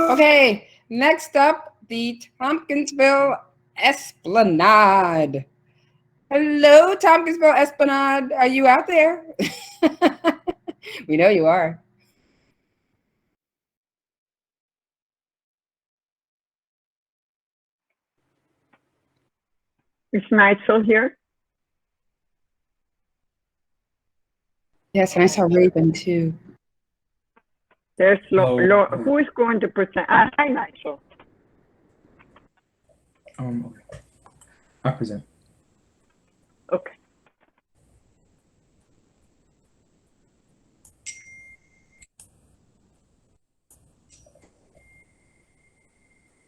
Okay, next up, the Tompkinsville Esplanade. Hello, Tompkinsville Esplanade. Are you out there? We know you are. Is Nigel here? Yes, and I saw Raiven too. There's Hello. who is going to present? Hi, Nigel. Okay. I present. Okay.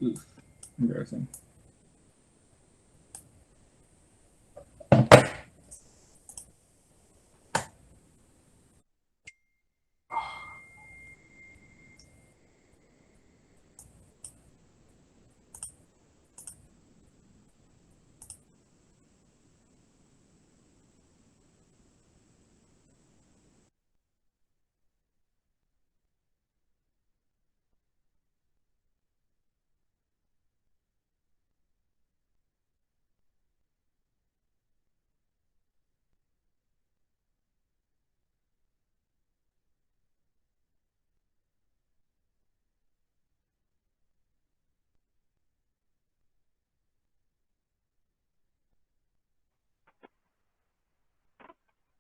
Ooh, embarrassing.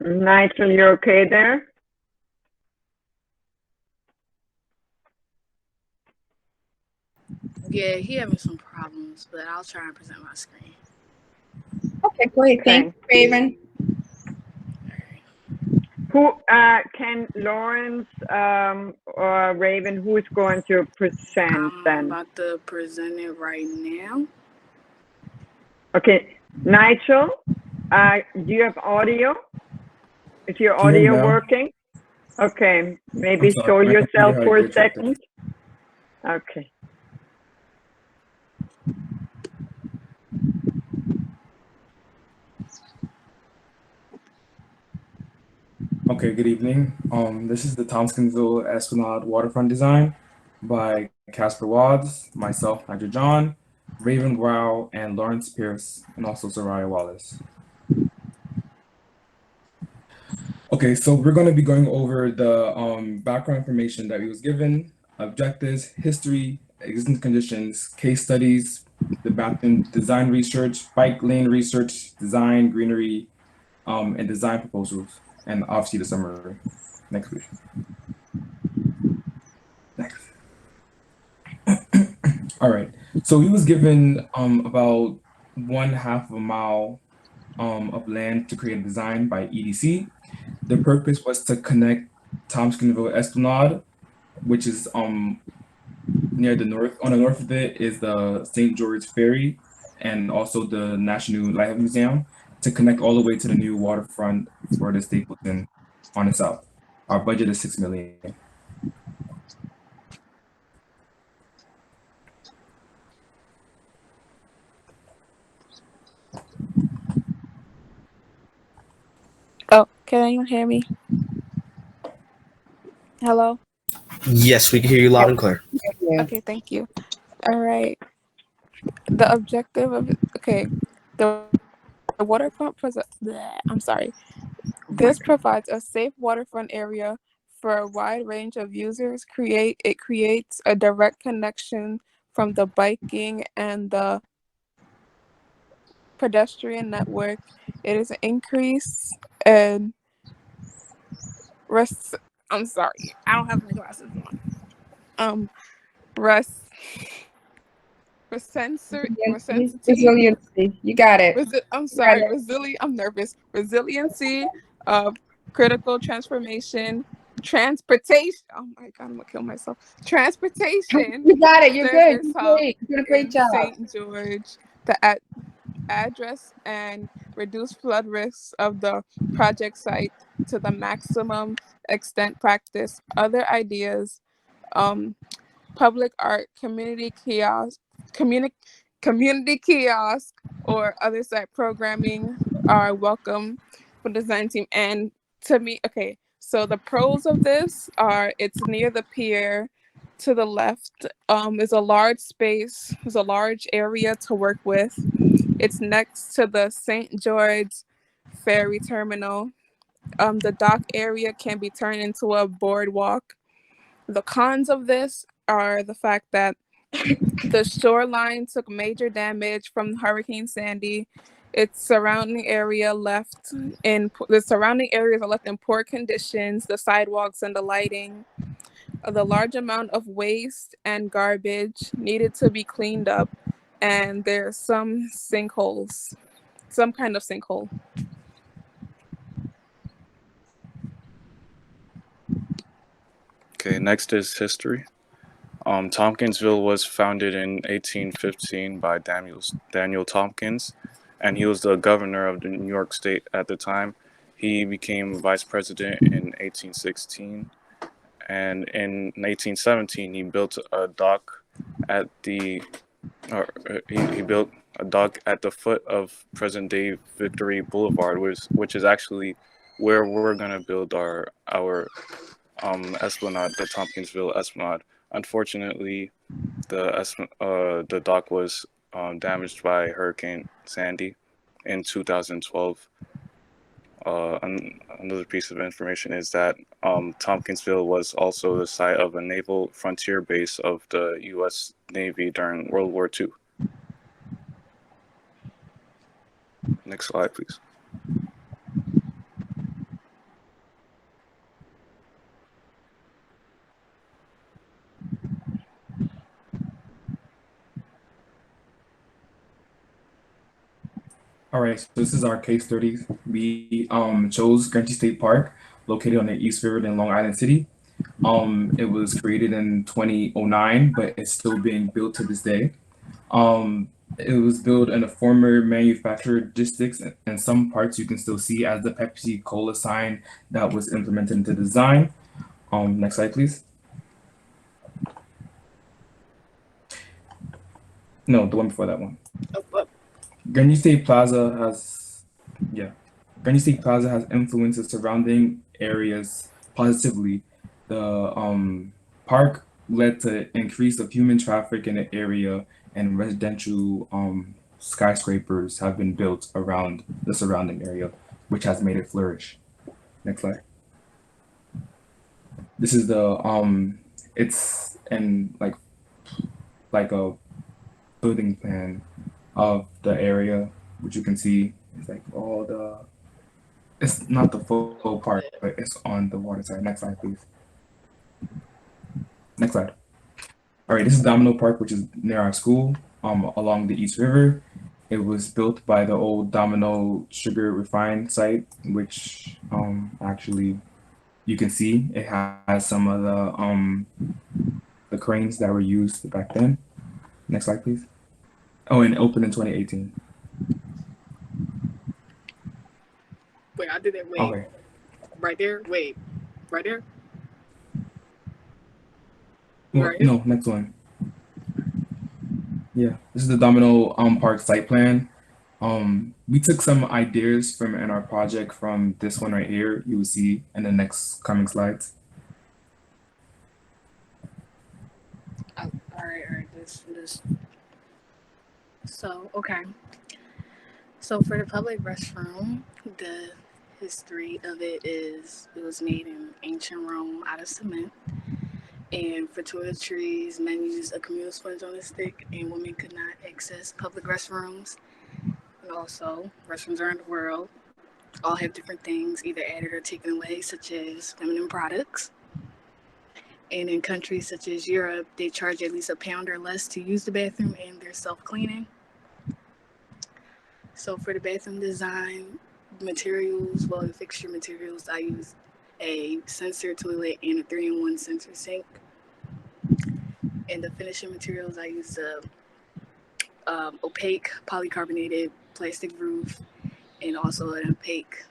Nigel, you're okay there? Yeah, he having some problems, but I'll try and present my screen. Okay, great. Thank you, Raiven. Who can Lawrence or Raiven? Who is going to present I'm then? about to present it right now. Okay, Nigel, do you have audio? Is your Can you hear me audio now? working? Okay, maybe I'm sorry, show my yourself computer for had a glitched out there. second. Okay. Okay, good evening. This is the Tompkinsville Esplanade waterfront design by Casper Wads, myself, Nigel John, Raiven Rowl, and Lawrence Pierce, and also Soraya Wallace. Okay, so we're going to be going over the background information that we was given, objectives, history, existing conditions, case studies, the bathroom design research, bike lane research, design, greenery, and design proposals, and obviously the summary. Next, please. Next. All right. So he was given about 1/2 of a mile of land to create a design by EDC. The purpose was to connect Tompkinsville Esplanade, which is near the north. On the north of it is the St. George Ferry and also the National Lighthouse Museum to connect all the way to the new waterfront for the Stapleton on the south. Our budget is $6 million. Oh, can anyone hear me? Hello? Yes, we can hear you loud and clear. Yeah. Okay, thank you. All right. The objective of the waterfront I'm sorry. This provides a safe waterfront area for a wide range of users. It creates a direct connection from the biking and the pedestrian network. It is an increase in I'm sorry. I don't have my glasses on. Rest Resiliency. You got it. I'm sorry, I'm nervous. Resiliency, critical transformation, transportation. Oh my god, I'm gonna kill myself. Transportation. You got it. You're good. Service You're hub great. You did a great in job. St. George. The address and reduce flood risks of the project site to the maximum extent. Practice other ideas. Public art, community kiosk, or other site programming are welcome for the design team. And to me, okay, so the pros of this are it's near the pier to the left is a large space, is a large area to work with. It's next to the St. George ferry terminal. The dock area can be turned into a boardwalk. The cons of this are the fact that the shoreline took major damage from Hurricane Sandy. Its surrounding area left the surrounding areas are left in poor conditions. The sidewalks and the lighting, the large amount of waste and garbage needed to be cleaned up, and there's some sinkholes, some kind of sinkhole. Okay, next is history. Tompkinsville was founded in 1815 by Daniel Tompkins, and he was the governor of the New York State at the time. He became vice president in 1816, and in 1817 he built a dock at the he built a dock at the foot of present-day Victory Boulevard, which is actually where we're gonna build our Esplanade, the Tompkinsville Esplanade. Unfortunately, the dock was damaged by Hurricane Sandy in 2012. Another piece of information is that Tompkinsville was also the site of a naval frontier base of the U.S. Navy during World War II. Next slide, please. All right, so this is our case study. We chose Guernsey State Park, located on the East River in Long Island City. It was created in 2009, but it's still being built to this day. It was built in a former manufactured districts, and some parts you can still see as the Pepsi Cola sign that was implemented into the design. Next slide, please. No, the one before that one. Guernsey State Plaza has influenced the surrounding areas positively. The park led to increase of human traffic in the area, and residential skyscrapers have been built around the surrounding area, which has made it flourish. Next slide. This is the it's in like a building plan of the area, which you can see it's like all the, it's not the full park, but it's on the water side. Next slide, please. Next slide. All right, this is Domino Park, which is near our school, along the East River. It was built by the old Domino sugar refined site, which actually you can see it has some of the cranes that were used back then. Next slide, please. Oh, and it opened in 2018. Wait, I did that. Wait, Okay. right there. Wait, right there. Well, Right. no, next one. Yeah, this is the Domino Park site plan. We took some ideas from in our project from this one right here. You will see in the next coming slides. All right. This. So, okay. So for the public restroom, the history of it is it was made in ancient Rome out of cement. And for toiletries, men used a communal sponge on a stick, and women could not access public restrooms. And also, restrooms around the world all have different things either added or taken away, such as feminine products. And in countries such as Europe, they charge at least £1 or less to use the bathroom, and they're self-cleaning. So for the bathroom design materials, well, the fixture materials, I used a sensor toilet and a 3-in-1 sensor sink. And the finishing materials, I used a opaque polycarbonated plastic roof and also an opaque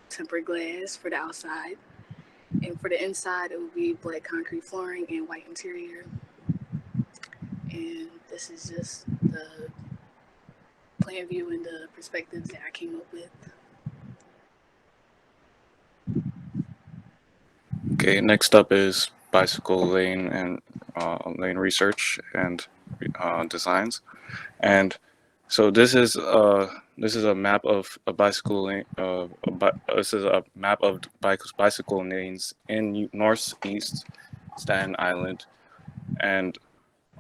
tempered glass for the outside. And for the inside, it would be black concrete flooring and white interior. And this is just the plan view and the perspectives that I came up with. Okay, next up is bicycle lane and lane research and designs. And so this is a map of a bicycle lane. This is a map of bicycle lanes in northeast Staten Island. And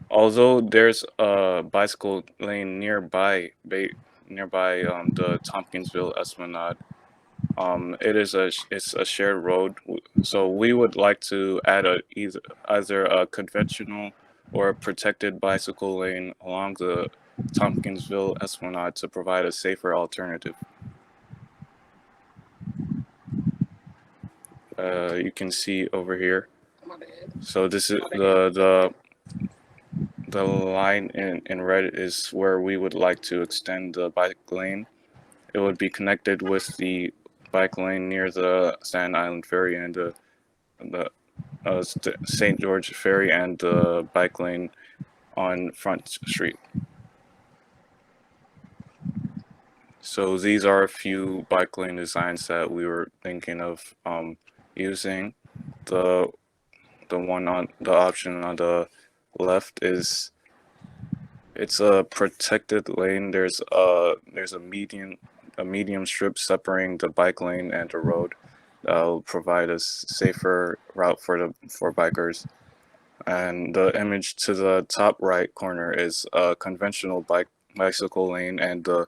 although there's a bicycle lane nearby, the Tompkinsville Esplanade, it's a shared road. So we would like to add either a conventional or a protected bicycle lane along the Tompkinsville Esplanade to provide a safer alternative. You can see over here. So this is the line in red is where we would like to extend the bike lane. It would be connected with the bike lane near the Staten Island Ferry and the St. George Ferry and the bike lane on Front Street. So these are a few bike lane designs that we were thinking of using. The option on the left is it's a protected lane. There's a medium strip separating the bike lane and the road that will provide a safer route for bikers. And the image to the top right corner is a conventional bicycle lane, and the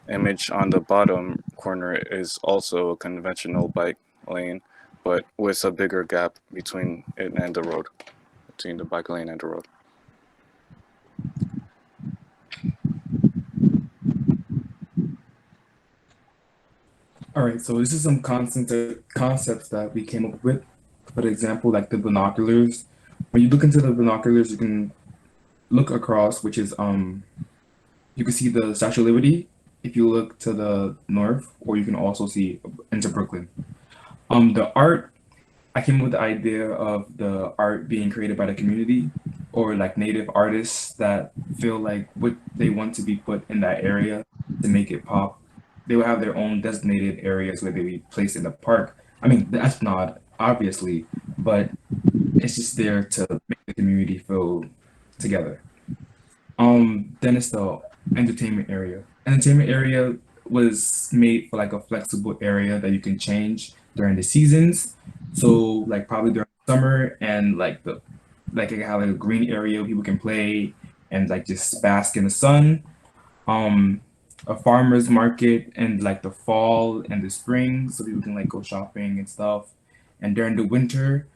image on the bottom corner is also a conventional bike lane, but with a bigger gap between it and the road, between the bike lane and the road. All right, so this is some concepts that we came up with. For example, like the binoculars. When you look into the binoculars, you can look across, which is you can see the Statue of Liberty if you look to the north, or you can also see into Brooklyn. The art, I came up with the idea of the art being created by the community or like native artists that feel like what they want to be put in that area to make it pop. They will have their own designated areas where they be placed in the park. I mean, that's not obviously, but it's just there to make the community feel together. Then it's the entertainment area. Entertainment area was made for like a flexible area that you can change during the seasons. So like probably during summer and like it have like a green area where people can play and like just bask in the sun. Um, a farmer's market in like the fall and the spring, so people can like go shopping and stuff. And during the winter,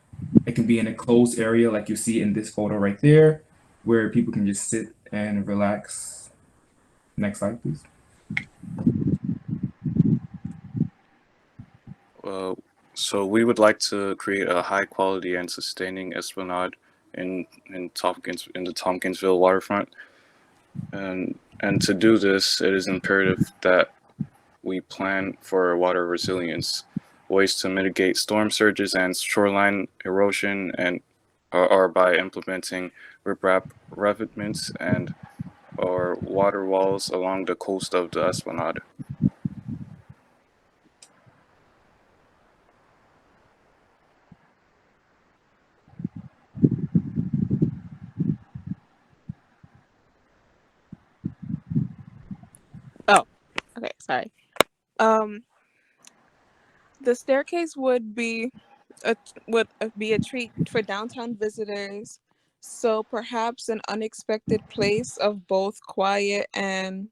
it can be in a closed area like you see in this photo right there, where people can just sit and relax. Next slide, please. So we would like to create a high quality and sustaining esplanade in the Tompkinsville waterfront. And to do this, it is imperative that we plan for water resilience, ways to mitigate storm surges and shoreline erosion, and are by implementing riprap revetments and or water walls along the coast of the esplanade. Oh, okay, sorry. Um, the staircase would be a treat for downtown visitors. So perhaps an unexpected place of both quiet and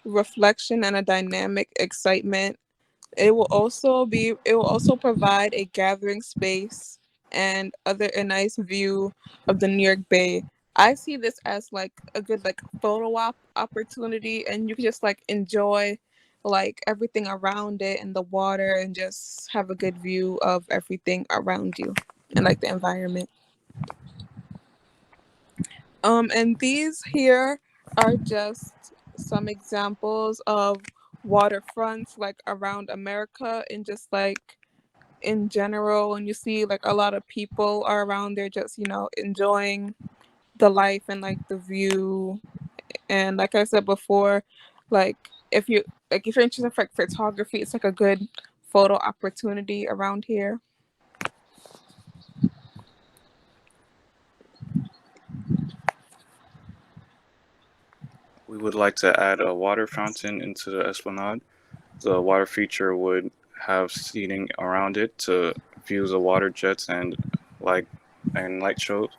reflection and a dynamic excitement. It will also provide a gathering space and a nice view of the New York Bay. I see this as like a good like photo opportunity, and you can just like enjoy like everything around it and the water and just have a good view of everything around you and like the environment. And these here are just some examples of waterfronts like around America and just like in general. And you see like a lot of people are around there just, enjoying the life and like the view. And like I said before, like if you're interested in like photography, it's like a good photo opportunity around here. we would like to add a water fountain into the Esplanade. The water feature would have seating around it to view the water jets like light shows.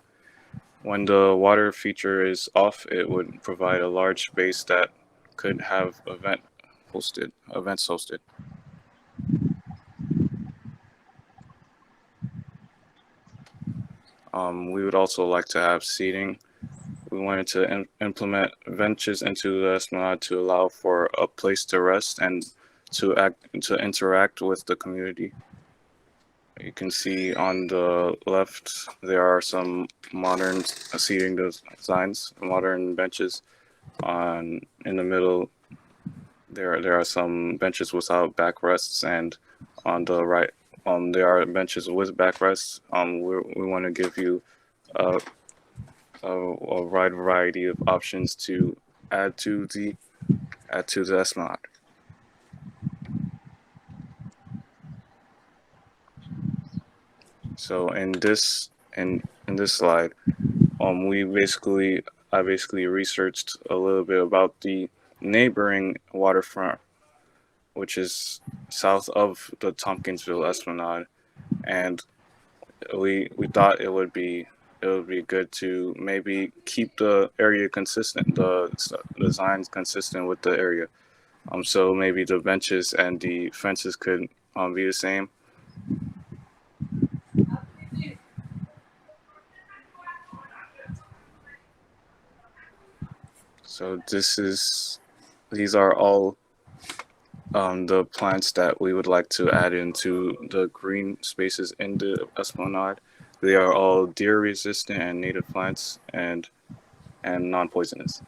When the water feature is off, it would provide a large space that could have events hosted. We would also like to have seating. We wanted to implement benches into the Esplanade to allow for a place to rest and to interact with the community. You can see on the left there are some modern seating designs, modern benches. In the middle there are some benches without backrests, and on the right there are benches with backrests. We want to give you a wide variety of options to add to the Esplanade. So in this slide, I basically researched a little bit about the neighboring waterfront, which is south of the Tompkinsville Esplanade, and we thought it would be good to maybe keep the area consistent, the designs consistent with the area. So maybe the benches and the fences could be the same. So these are all the plants that we would like to add into the green spaces in the Esplanade. They are all deer resistant and native plants and non-poisonous.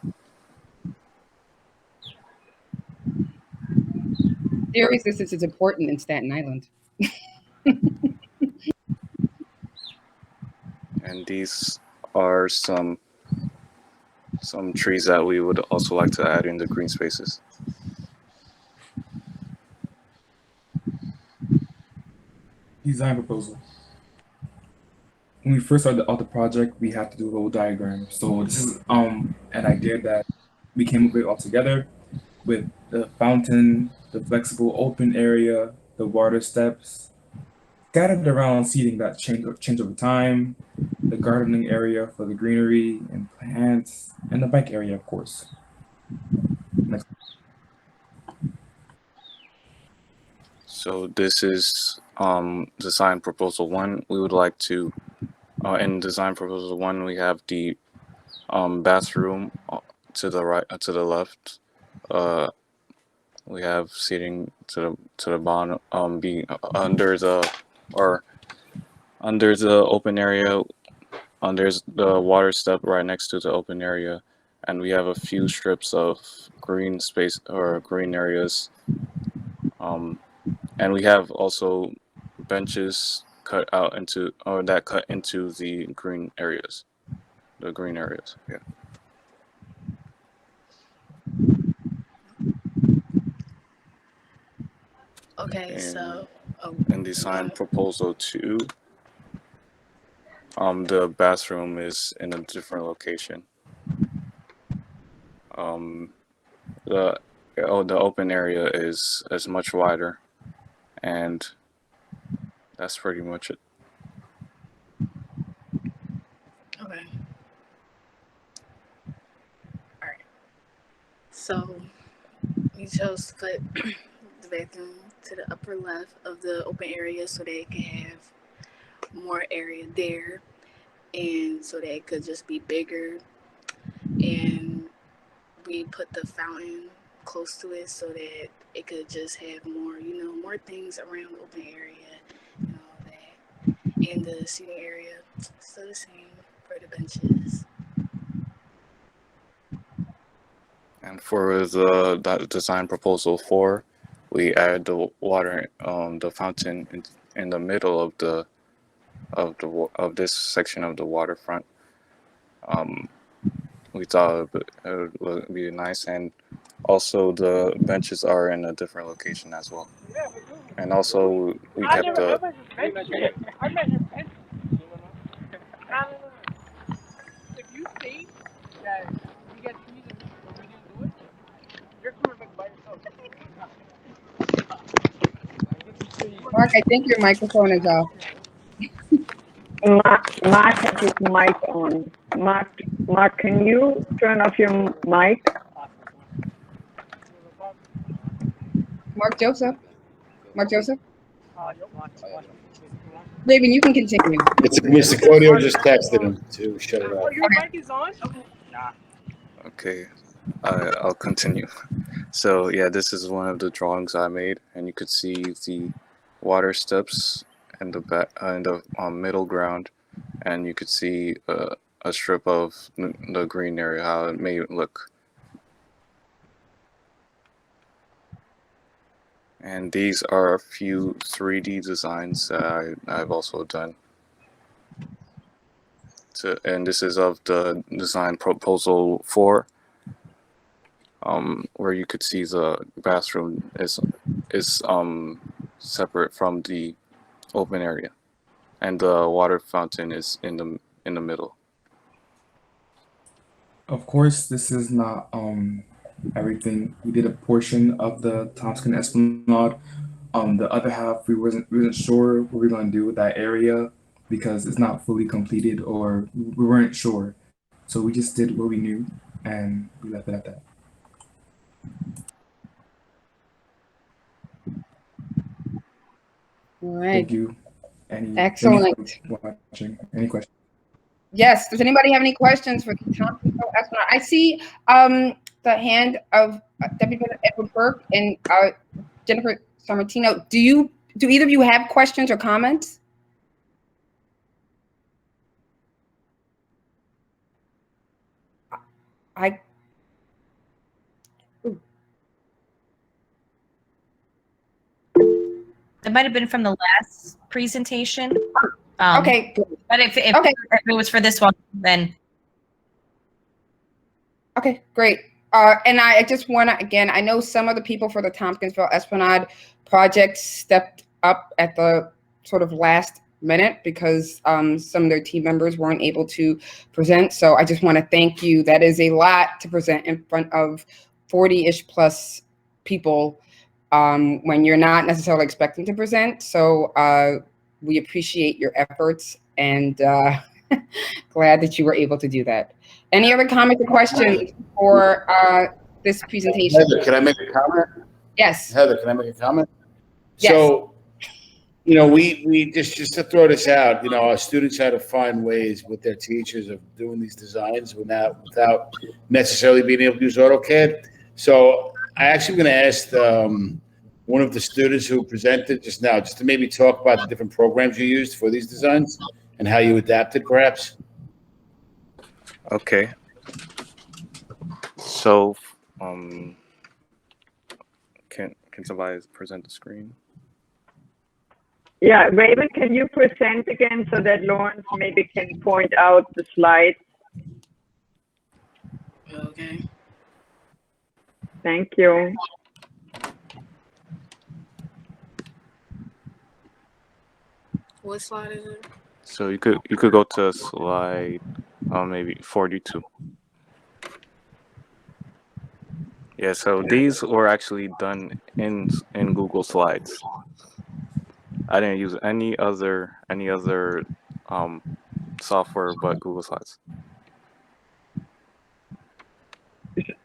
Deer resistance is important in Staten Island. And these are some trees that we would also like to add in the green spaces. Design proposal. When we first started out the project, we had to do a little diagram. So this is an idea that we came up with all together, with the fountain, the flexible open area, the water steps, scattered around seating that change over time, the gardening area for the greenery and plants, and the bike area, of course. Next. So this is design proposal 1. We would like to, in design proposal 1, we have the bathroom to the right, to the left. We have seating to the bottom, be under the open area. There's the water step right next to the open area, and we have a few strips of green space or green areas. And we have also benches cut into the green areas. The green areas, yeah. Okay, And so in design proposal 2, the bathroom is in a different location. The open area is much wider, and that's pretty much it. okay. All right. So we chose to put the bathroom to the upper left of the open area so they can have more area there, and so that it could just be bigger. And we put the fountain close to it so that it could just have more, more things around the open area and all that. And the seating area still the same for the benches. And for the design proposal 4, we add the water, the fountain in the middle of this section of the waterfront. We thought it would be nice, and also the benches are in a different location as well. And also we kept the. If you think that we get trees or we didn't do Mark, I think your microphone is off. Mark has his mic on. Mark, can you turn off your mic? Mark Joseph? Mark Joseph? Raiven, you can continue. Mr. Claudio just texted him to shut it off. Your mic is on? Okay. Okay, I'll continue. So yeah, this is one of the drawings I made, and you could see the water steps and the back and the middle ground, and you could see a strip of the green area, how it may look. And these are a few 3D designs that I've also done. And this is of the design proposal 4, where you could see the bathroom is separate from the open area, and the water fountain is in the middle. Of course, this is not everything. We did a portion of the Tompkins Esplanade. The other half we wasn't sure what we were gonna do with that area because it's not fully completed, or we weren't sure. So we just did what we knew and we left it at that. All right. Thank you. Excellent. Watching. Any questions? Yes. Does anybody have any questions for the Tompkinsville Esplanade? I see the hand of Deputy President Edward Burke and Jennifer Sammartino. Do either of you have questions or comments? It might have been from the last presentation. Okay. But if it was for this one, then. Okay, great. And I just want to, again, I know some of the people for the Tompkinsville Esplanade project stepped up at the sort of last minute because some of their team members weren't able to present. So I just want to thank you. That is a lot to present in front of 40-ish plus people when you're not necessarily expecting to present. So we appreciate your efforts and glad that you were able to do that. Any other comments or questions for this presentation? Heather, can I make a comment? Yes. Heather, can I make a comment? Yes. So, you know, we just to throw this out, you know, our students had to find ways with their teachers of doing these designs without necessarily being able to use AutoCAD. So I actually going to ask one of the students who presented just now, just to maybe talk about the different programs you used for these designs and how you adapted, perhaps. Okay. So, can somebody present the screen? Yeah, Raiven, can you present again so that Lawrence maybe can point out the slides? Okay. Thank you. What slide is it? So you could go to slide maybe 42. Yeah, so these were actually done in Google Slides. I didn't use any other software but Google Slides.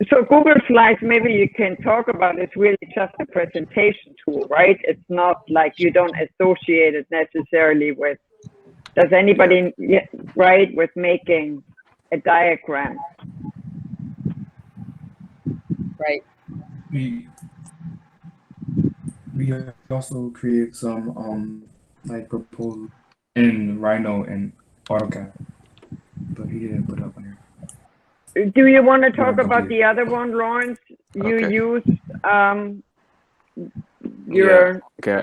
So Google Slides, maybe you can talk about, it's really just a presentation tool, right? It's not like you don't associate it necessarily with, does anybody, right, with making a diagram? Right. We also create some like proposals in Rhino and AutoCAD, but he didn't put it up on here. Do you want to talk about the other one, Lawrence? You Okay. used Yeah.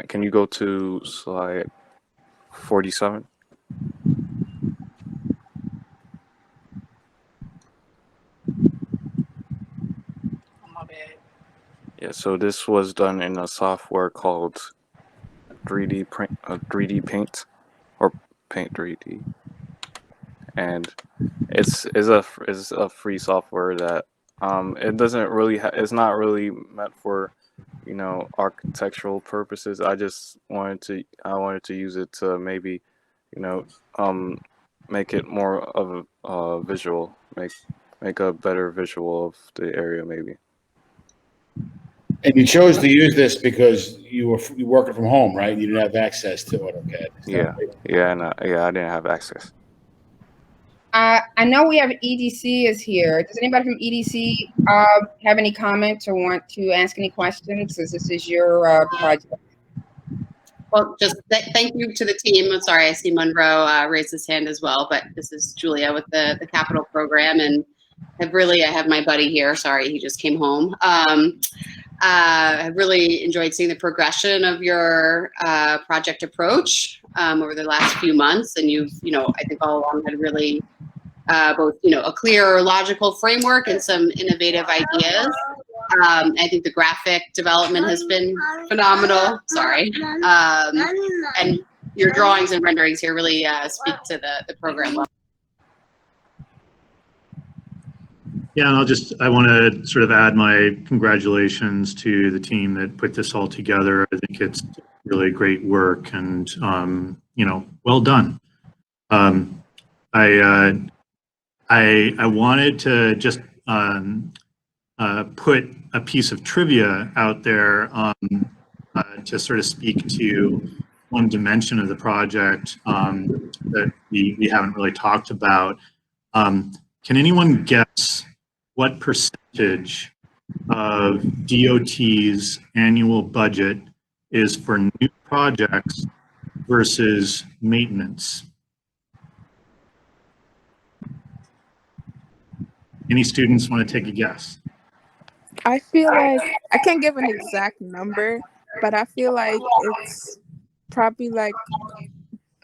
Can you go to slide 47? My bad. Yeah. So this was done in a software called 3D Paint or Paint 3D, and it's a free software that it doesn't really it's not really meant for you know, architectural purposes. I wanted to use it to maybe, you know, make it more of a visual, make a better visual of the area maybe. And you chose to use this because you were working from home, right? You didn't have access to AutoCAD. Yeah, yeah, and yeah, I didn't have access. I know we have EDC is here. Does anybody from EDC have any comments or want to ask any questions? Because this is your project. Well, just thank you to the team. I'm sorry, I see Monroe raise his hand as well, but this is Julia with the capital program, and I have my buddy here. Sorry, he just came home. I've really enjoyed seeing the progression of your project approach over the last few months, and you've, you know, I think all along had really both, you know, a clear logical framework and some innovative ideas. I think the graphic development has been phenomenal. Sorry. And your drawings and renderings here really speak to the program well. Yeah, and I want to sort of add my congratulations to the team that put this all together. I think it's really great work and, you know, well done. I wanted to just put a piece of trivia out there to sort of speak to one dimension of the project that we haven't really talked about. Can anyone guess what percentage of DOT's annual budget is for new projects versus maintenance? Any students want to take a guess? I feel like I can't give an exact number, but I feel like it's probably like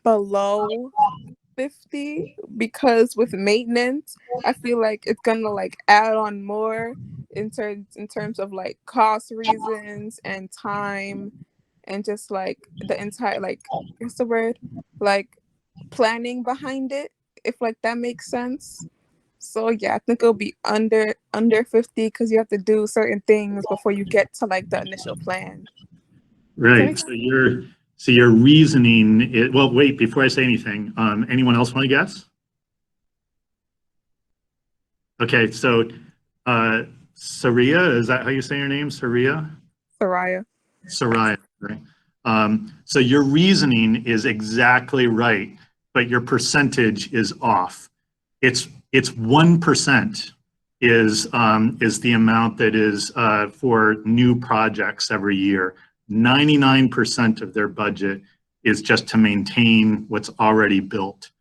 below 50, because with maintenance, I feel like it's gonna like add on more in terms of like cost reasons and time and just like the entire, like, what's the word, like planning behind it, if like that makes sense. So yeah, I think it'll be under 50 because you have to do certain things before you get to like the initial plan. Right. So your reasoning is, well, wait, before I say anything, anyone else want to guess? Okay, so Saria, is that how you say your name? Saria? Soraya. Soraya, right? So your reasoning is exactly right, but your percentage is off. It's 1% is the amount that is for new projects every year. 99% of their budget is just to maintain what's already built.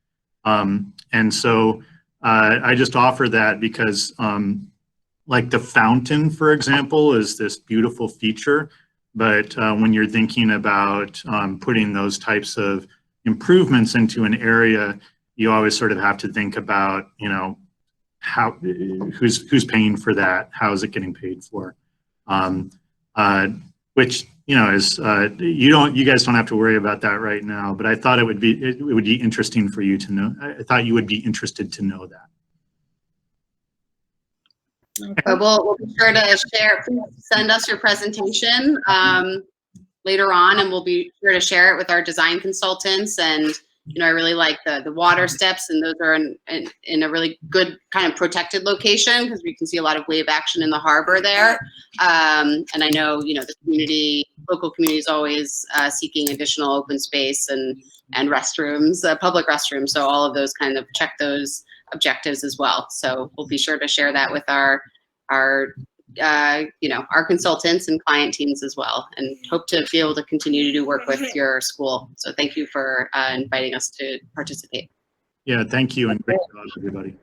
And so I just offer that because like the fountain, for example, is this beautiful feature. But when you're thinking about putting those types of improvements into an area, you always sort of have to think about, you know, who's paying for that? How is it getting paid for? Which, you know, is you guys don't have to worry about that right now. But I thought it would be interesting for you to know. I thought you would be interested to know that. But we'll be sure to share. Please send us your presentation later on, and we'll be sure to share it with our design consultants. And you know, I really like the water steps, and those are in a really good kind of protected location because we can see a lot of wave action in the harbor there. And I know, you know, the local community is always seeking additional open space and restrooms, public restrooms. So all of those kind of check those objectives as well. So we'll be sure to share that with our you know, our consultants and client teams as well, and hope to be able to continue to do work with your school. So thank you for inviting us to participate. Yeah, thank you, and great job, everybody.